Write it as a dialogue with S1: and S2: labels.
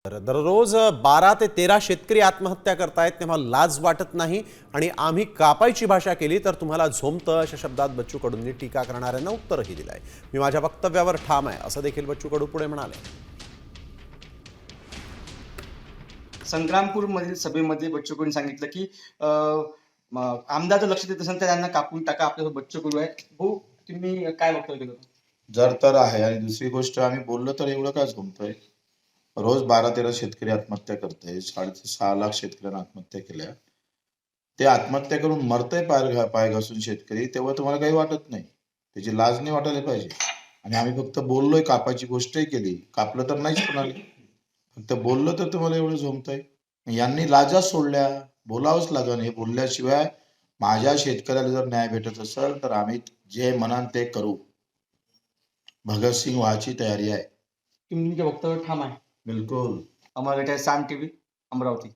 S1: तर दररोज 12 ते 13 शेतकरी आत्महत्या करतायत, तेव्हा लाज वाटत नाही आणि आम्ही कापायची भाषा केली तर तुम्हाला झोंबतं, अशा शब्दात बच्चू कडूंनी टीका करणाऱ्यांना उत्तरही दिलंय. मी माझ्या वक्तव्यावर ठाम आहे, असं देखील बच्चू कडू पुढे म्हणाले.
S2: संग्रामपूर मधील सभेमध्ये बच्चू कडूंनी सांगितलं की आमदार जर लक्ष देत असेल तर त्यांना कापून टाका. आपल्यासोबत बच्चू कडू आहे. भाऊ, तुम्ही काय वक्तव्य केलं?
S3: जर तर आहे. आणि दुसरी गोष्ट, आम्ही बोललो तर एवढं काय झोंबतोय? रोज 12-13 शेतकरी आत्महत्या करताय. 6.5 लाख शेतकऱ्यांना आत्महत्या केल्या. ते आत्महत्या करून मरतय पाय घासून शेतकरी, तेव्हा तुम्हाला काही वाटत नाही. त्याची लाज नाही वाटायला पाहिजे. आणि आम्ही फक्त बोललोय, कापायची गोष्टही केली. कापलं तर नाहीच म्हणाले. फक्त बोललो तर तुम्हाला एवढं झोंबतंय. यांनी लाजा सोडल्या, बोलावंच लागन. हे बोलल्याशिवाय माझ्या शेतकऱ्याला जर न्याय भेटत असेल तर आम्ही जे म्हणाल ते करू. भगतसिंग व्हायची तयारी आहे.
S2: तुम्ही तुमच्या वक्तव्यावर ठाम आहे?
S3: बिलकुल.
S2: अमर सान टीव्ही, अमरावती.